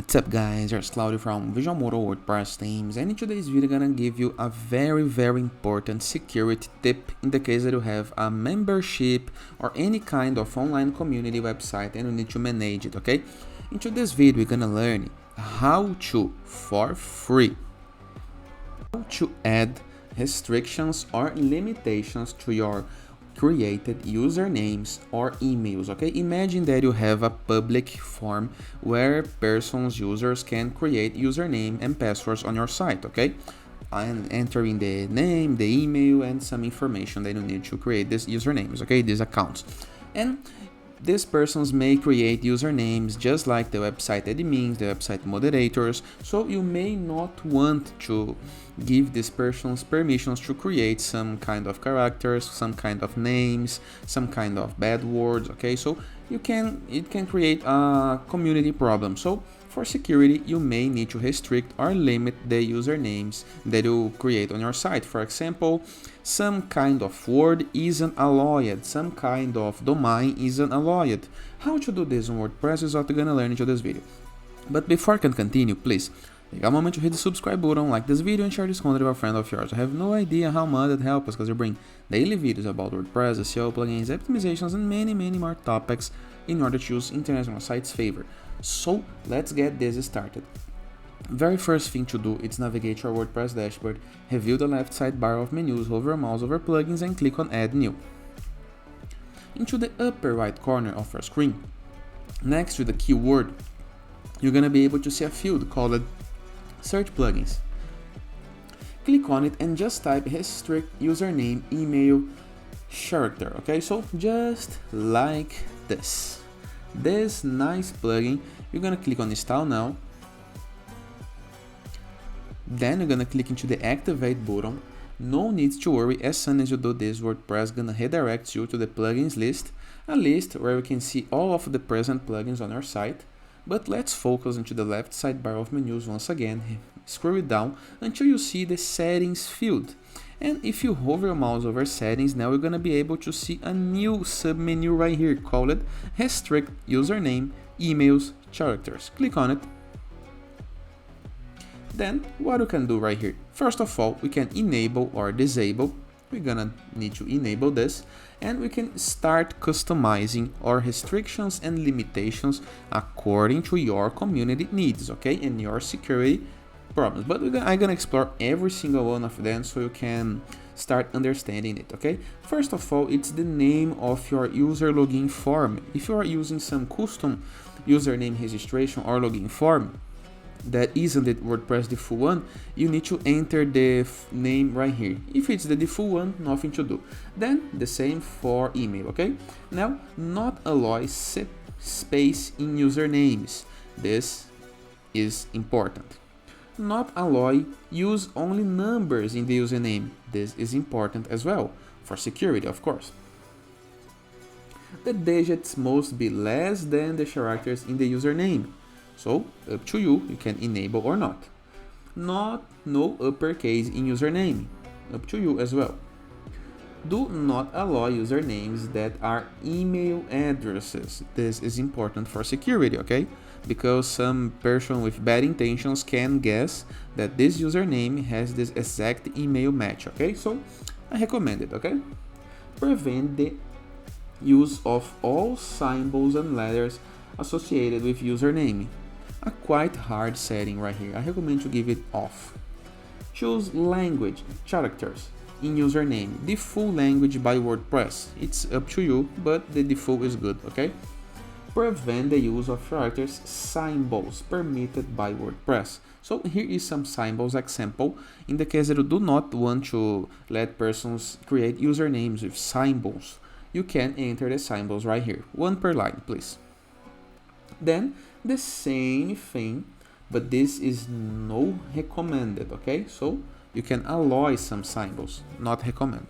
What's up guys, here's Claudio from Visual Model WordPress themes, and in today's video I'm gonna give you a very important security tip in the case that you have a membership or any kind of online community website and you need to manage it, okay? In today's video we're gonna learn how to, for free, how to add restrictions or limitations to your created usernames or emails. Okay, imagine that you have a public form where users can create username and passwords on your site, okay, and entering the name, the email, and some information that you need to create these usernames, okay, these accounts. And these persons may create usernames just like the website admins, the website moderators, so you may not want to give these persons permissions to create some kind of characters, some kind of names, some kind of bad words, okay? So it can create a community problem. So for security, you may need to restrict or limit the usernames that you create on your site. For example, some kind of word isn't allowed, some kind of domain isn't allowed. How to do this on WordPress is what we're gonna learn in this video. But before I can continue, please take a moment to hit the subscribe button, like this video, and share this content with a friend of yours. I have no idea how much it helps us because we bring daily videos about WordPress, SEO, plugins, optimizations, and many more topics in order to choose international sites' favor. So let's get this started. Very first thing to do is navigate to your WordPress dashboard, review the left sidebar of menus, hover your mouse over plugins, and click on Add New. Into the upper right corner of your screen, next to the keyword, you're going to be able to see a field called Search Plugins. Click on it and just type restrict username, email, character, okay? So just like this nice plugin, you're gonna click on install now. Then you're gonna click into the activate button. No need to worry, as soon as you do this, WordPress gonna redirect you to the plugins list, a list where you can see all of the present plugins on your site. But let's focus into the left sidebar of menus once again, scroll it down until you see the settings field. And if you hover your mouse over settings, now we're going to be able to see a new submenu right here called restrict username, emails, characters. Click on it. Then what we can do right here, first of all, we can enable or disable. We're gonna need to enable this, and we can start customizing our restrictions and limitations according to your community needs, okay, and your security problems. But I'm gonna explore every single one of them so you can start understanding it, okay? First of all, it's the name of your user login form. If you are using some custom username registration or login form that isn't the WordPress default one, you need to enter the name right here. If it's the default one, nothing to do. Then the same for email, okay? Now, not allow space in usernames. This is important. Not allow use only numbers in the username. This is important as well, for security, of course. The digits must be less than the characters in the username. So, up to you, you can enable or not. No uppercase in username, up to you as well. Do not allow usernames that are email addresses. This is important for security, okay? Because some person with bad intentions can guess that this username has this exact email match, okay? So, I recommend it, okay? Prevent the use of all symbols and letters associated with username. A quite hard setting right here. I recommend to give it off. Choose language, characters in username. Default language by WordPress. It's up to you, but the default is good, okay? Prevent the use of characters, symbols permitted by WordPress. So here is some symbols example. In the case that you do not want to let persons create usernames with symbols, you can enter the symbols right here. One per line, please. Then the same thing, but this is no recommended, okay? So you can allow some symbols, not recommend.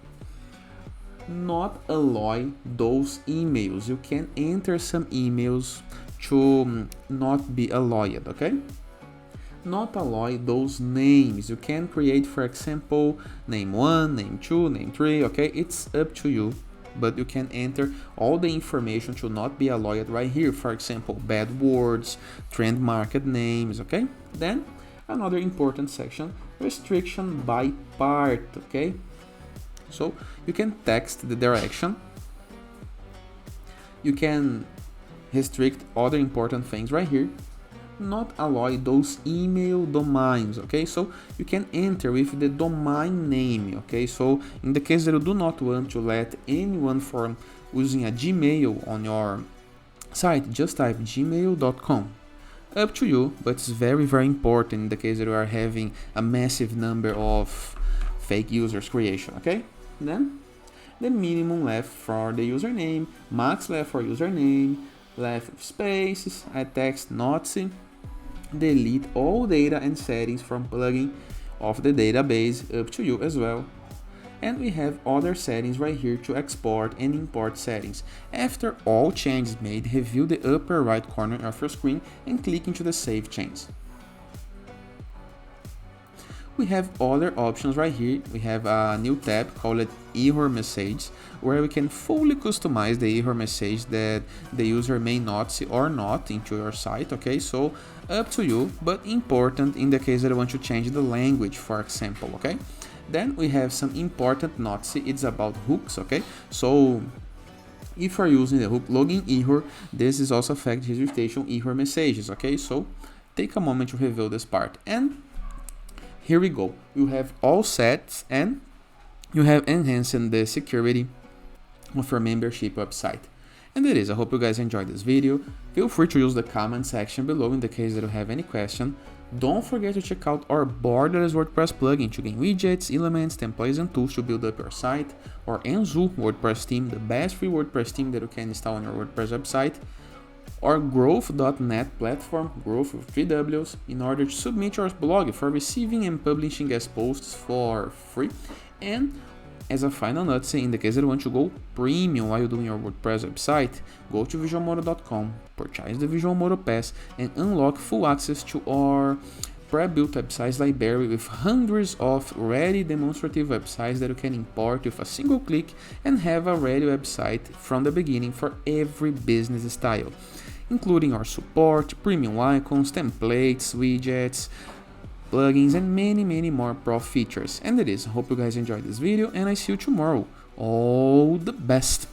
Not allow those emails. You can enter some emails to not be allowed, okay? Not allow those names. You can create, for example, name 1, name 2, name 3, okay? It's up to you. but you can enter all the information to not be allowed right here. For example, bad words, trend market names, okay? Then another important section, restriction by part, okay? So you can text the direction, you can restrict other important things right here, not allow those email domains, okay? So you can enter with the domain name, okay? So in the case that you do not want to let anyone from using a Gmail on your site, just type gmail.com. Up to you, but it's very, very important in the case that you are having a massive number of fake users creation, okay? Then the minimum left for the username, max left for username, left with spaces, I text Nazi, delete all data and settings from plugin of the database, up to you as well. And we have other settings right here to export and import settings. After all changes made, review the upper right corner of your screen and click into the Save Changes. We have other options right here. We have a new tab called Error Message, where we can fully customize the error message that the user may not see or not into your site, okay? So up to you, but important in the case that you want to change the language, for example, okay? Then we have some important notes. It's about hooks, okay? So if you're using the hook login error, this is also affect registration error messages, okay? So take a moment to review this part. And here we go. You have all sets and you have enhanced the security of your membership website. And that is, I hope you guys enjoyed this video. Feel free to use the comment section below in the case that you have any question. Don't forget to check out our borderless WordPress plugin to gain widgets, elements, templates, and tools to build up your site. Or Enzo WordPress theme, the best free WordPress theme that you can install on your WordPress website. Or growth.net platform, growth with 3 W's, in order to submit your blog for receiving and publishing guest posts for free. And as a final note, in the case that you want to go premium while you're doing your WordPress website, go to visualmodo.com, purchase the Visual Modo Pass, and unlock full access to our pre-built websites library with hundreds of ready demonstrative websites that you can import with a single click and have a ready website from the beginning for every business style, including our support, premium icons, templates, widgets, plugins, and many more pro features. And it is, I hope you guys enjoyed this video, and I see you tomorrow. All the best!